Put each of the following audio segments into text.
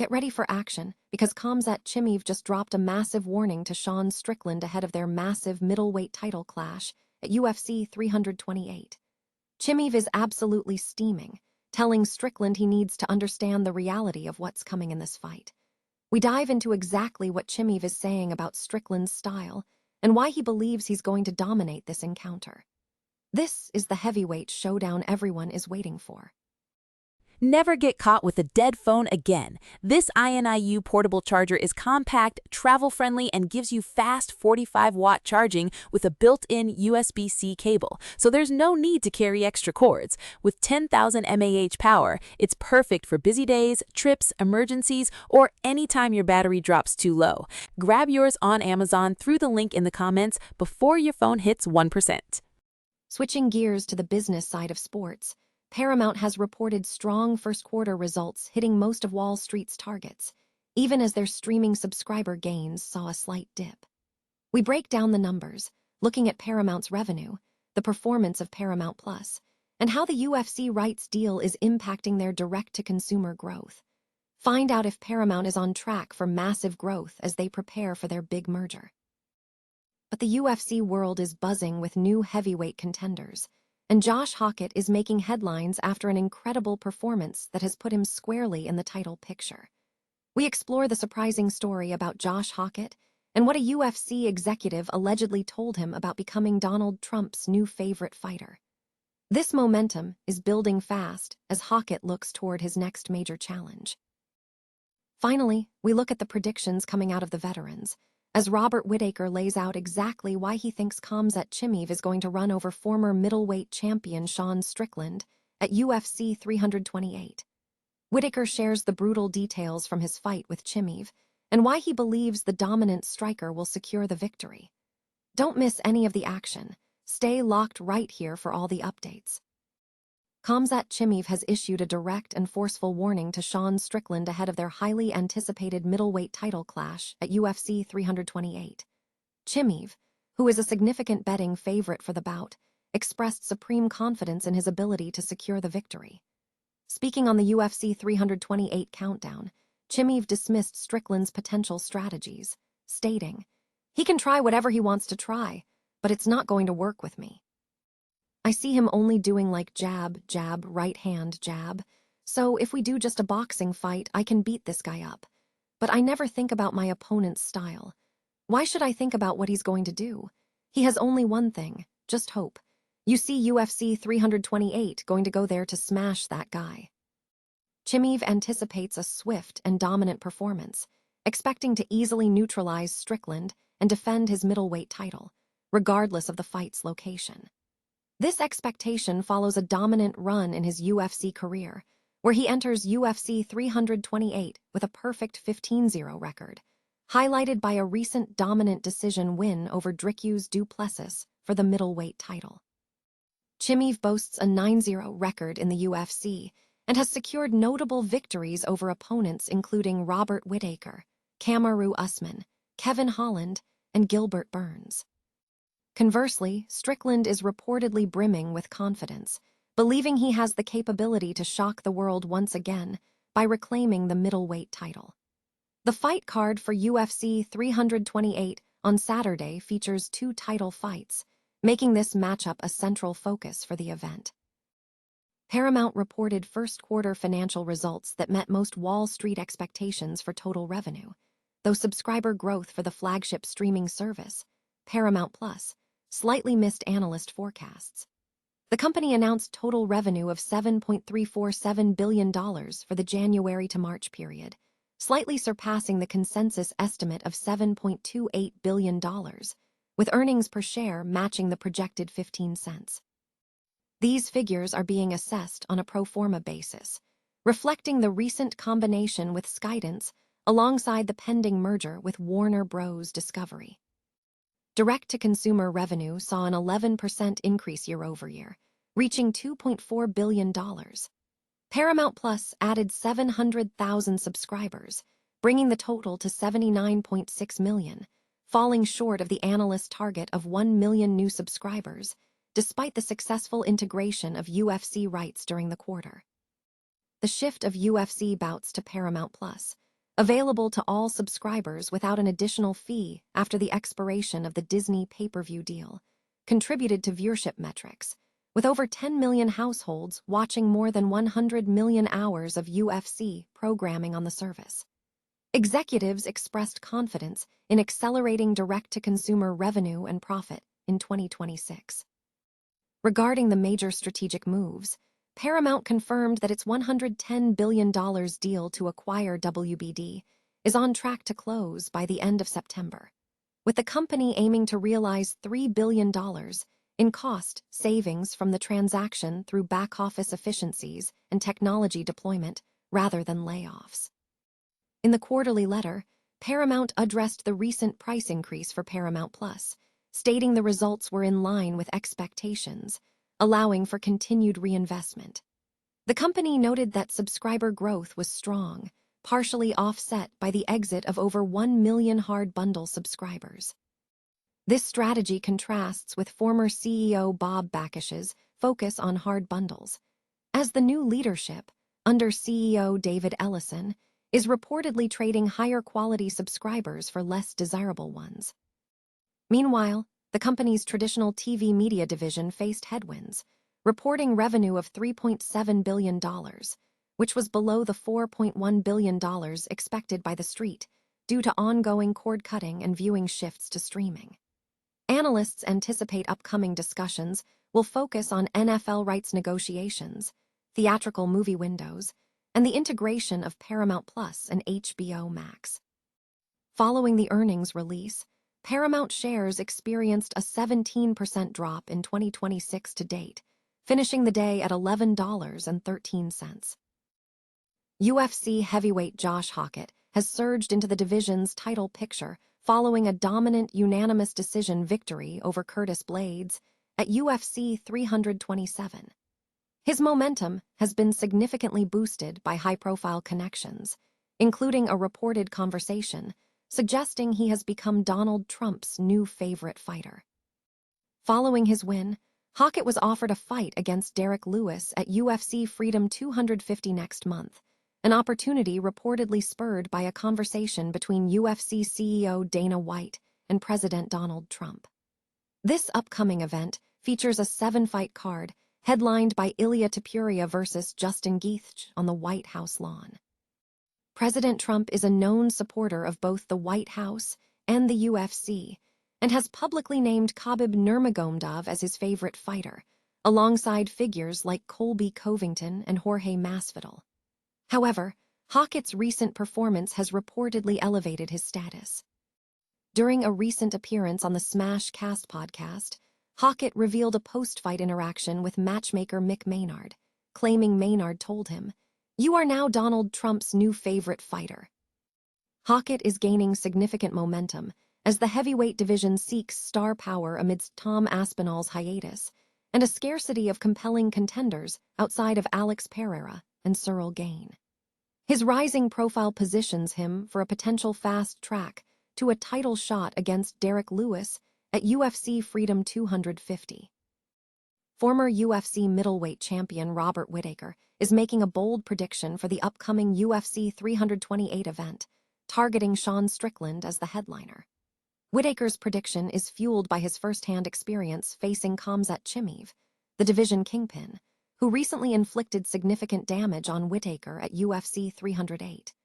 Get ready for action, because Chimaev just dropped a massive warning to Sean Strickland ahead of their massive middleweight title clash at UFC 328. Chimaev is absolutely steaming, telling Strickland he needs to understand the reality of what's coming in this fight. We dive into exactly what Chimaev is saying about Strickland's style and why he believes he's going to dominate this encounter. This is the heavyweight showdown everyone is waiting for. Never get caught with a dead phone again. This INIU portable charger is compact, travel-friendly, and gives you fast 45-watt charging with a built-in USB-C cable, so there's no need to carry extra cords. With 10,000 mAh power, it's perfect for busy days, trips, emergencies, or anytime your battery drops too low. Grab yours on Amazon through the link in the comments before your phone hits 1%. Switching gears to the business side of sports, Paramount has reported strong first-quarter results, hitting most of Wall Street's targets, even as their streaming subscriber gains saw a slight dip. We break down the numbers, looking at Paramount's revenue, the performance of Paramount Plus, and how the UFC rights deal is impacting their direct-to-consumer growth. Find out if Paramount is on track for massive growth as they prepare for their big merger. But the UFC world is buzzing with new heavyweight contenders, and Josh Hockett is making headlines after an incredible performance that has put him squarely in the title picture. We explore the surprising story about Josh Hockett and what a UFC executive allegedly told him about becoming Donald Trump's new favorite fighter. This momentum is building fast as Hockett looks toward his next major challenge. Finally, we look at the predictions coming out of the veterans, as Robert Whittaker lays out exactly why he thinks Chimaev is going to run over former middleweight champion Sean Strickland at UFC 328. Whittaker shares the brutal details from his fight with Chimaev and why he believes the dominant striker will secure the victory. Don't miss any of the action. Stay locked right here for all the updates. Chimaev has issued a direct and forceful warning to Sean Strickland ahead of their highly anticipated middleweight title clash at UFC 328. Chimaev, who is a significant betting favorite for the bout, expressed supreme confidence in his ability to secure the victory. Speaking on the UFC 328 countdown, Chimaev dismissed Strickland's potential strategies, stating, "He can try whatever he wants to try, but it's not going to work with me. I see him only doing like jab, jab, right hand, jab. So if we do just a boxing fight, I can beat this guy up. But I never think about my opponent's style. Why should I think about what he's going to do? He has only one thing, just hope. You see UFC 328 going to go there to smash that guy." Chimaev anticipates a swift and dominant performance, expecting to easily neutralize Strickland and defend his middleweight title, regardless of the fight's location. This expectation follows a dominant run in his UFC career, where he enters UFC 328 with a perfect 15-0 record, highlighted by a recent dominant decision win over Dricus du Plessis for the middleweight title. Chimaev boasts a 9-0 record in the UFC and has secured notable victories over opponents including Robert Whittaker, Kamaru Usman, Kevin Holland, and Gilbert Burns. Conversely, Strickland is reportedly brimming with confidence, believing he has the capability to shock the world once again by reclaiming the middleweight title. The fight card for UFC 328 on Saturday features 2 title fights, making this matchup a central focus for the event. Paramount reported first-quarter financial results that met most Wall Street expectations for total revenue, though subscriber growth for the flagship streaming service, Paramount Plus, slightly missed analyst forecasts. The company announced total revenue of $7.347 billion for the January to March period, slightly surpassing the consensus estimate of $7.28 billion, with earnings per share matching the projected 15 cents. These figures are being assessed on a pro forma basis, reflecting the recent combination with Skydance alongside the pending merger with Warner Bros. Discovery. Direct-to-consumer revenue saw an 11% increase year-over-year, reaching $2.4 billion. Paramount Plus added 700,000 subscribers, bringing the total to 79.6 million, falling short of the analyst target of 1 million new subscribers, despite the successful integration of UFC rights during the quarter. The shift of UFC bouts to Paramount Plus available to all subscribers without an additional fee after the expiration of the Disney pay-per-view deal, contributed to viewership metrics, with over 10 million households watching more than 100 million hours of UFC programming on the service. Executives expressed confidence in accelerating direct-to-consumer revenue and profit in 2026. Regarding the major strategic moves, Paramount confirmed that its $110 billion deal to acquire WBD is on track to close by the end of September, with the company aiming to realize $3 billion in cost savings from the transaction through back-office efficiencies and technology deployment rather than layoffs. In the quarterly letter, Paramount addressed the recent price increase for Paramount Plus, stating the results were in line with expectations, allowing for continued reinvestment. The company noted that subscriber growth was strong, partially offset by the exit of over 1 million hard bundle subscribers. This strategy contrasts with former CEO Bob Backish's focus on hard bundles, as the new leadership, under CEO David Ellison, is reportedly trading higher-quality subscribers for less desirable ones. Meanwhile, the company's traditional TV media division faced headwinds, reporting revenue of $3.7 billion, which was below the $4.1 billion expected by the Street due to ongoing cord-cutting and viewing shifts to streaming. Analysts anticipate upcoming discussions will focus on NFL rights negotiations, theatrical movie windows, and the integration of Paramount Plus and HBO Max. Following the earnings release, Paramount shares experienced a 17% drop in 2026 to date, finishing the day at $11.13. UFC heavyweight Josh Hockett has surged into the division's title picture following a dominant unanimous decision victory over Curtis Blades at UFC 327. His momentum has been significantly boosted by high-profile connections, including a reported conversation suggesting he has become Donald Trump's new favorite fighter. Following his win, Hockett was offered a fight against Derek Lewis at UFC Freedom 250 next month, an opportunity reportedly spurred by a conversation between UFC CEO Dana White and President Donald Trump. This upcoming event features a 7-fight card headlined by Ilia Topuria versus Justin Gaethje on the White House lawn. President Trump is a known supporter of both the White House and the UFC, and has publicly named Khabib Nurmagomedov as his favorite fighter, alongside figures like Colby Covington and Jorge Masvidal. However, Hockett's recent performance has reportedly elevated his status. During a recent appearance on the Smash Cast podcast, Hockett revealed a post-fight interaction with matchmaker Mick Maynard, claiming Maynard told him, "You are now Donald Trump's new favorite fighter." Hockett is gaining significant momentum as the heavyweight division seeks star power amidst Tom Aspinall's hiatus and a scarcity of compelling contenders outside of Alex Pereira and Cyril Gane. His rising profile positions him for a potential fast track to a title shot against Derek Lewis at UFC Freedom 250. Former UFC middleweight champion Robert Whittaker is making a bold prediction for the upcoming UFC 328 event, targeting Sean Strickland as the headliner. Whittaker's prediction is fueled by his first-hand experience facing Khamzat Chimaev, the division kingpin, who recently inflicted significant damage on Whittaker at UFC 308.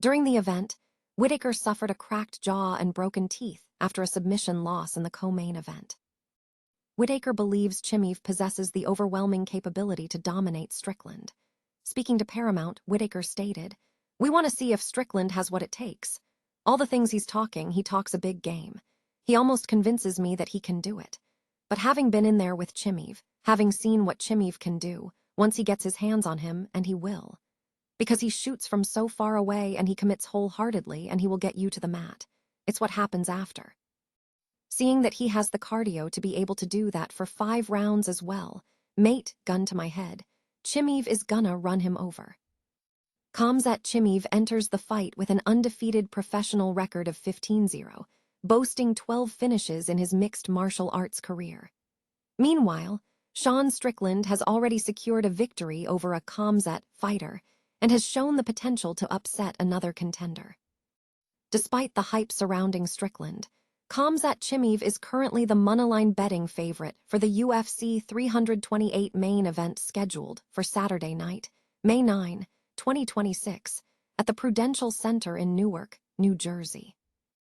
During the event, Whittaker suffered a cracked jaw and broken teeth after a submission loss in the co-main event. Whittaker believes Chimaev possesses the overwhelming capability to dominate Strickland. Speaking to Paramount, Whittaker stated, "We want to see if Strickland has what it takes. All the things he's talking, he talks a big game. He almost convinces me that he can do it. But having been in there with Chimaev, having seen what Chimaev can do, once he gets his hands on him, and he will. Because he shoots from so far away and he commits wholeheartedly and he will get you to the mat. It's what happens after. Seeing that he has the cardio to be able to do that for 5 rounds as well, mate, gun to my head, Chimaev is gonna run him over." Khamzat Chimaev enters the fight with an undefeated professional record of 15-0, boasting 12 finishes in his mixed martial arts career. Meanwhile, Sean Strickland has already secured a victory over a Khamzat fighter and has shown the potential to upset another contender. Despite the hype surrounding Strickland, Khamzat Chimaev is currently the moneyline betting favorite for the UFC 328 main event scheduled for Saturday night, May 9, 2026, at the Prudential Center in Newark, New Jersey.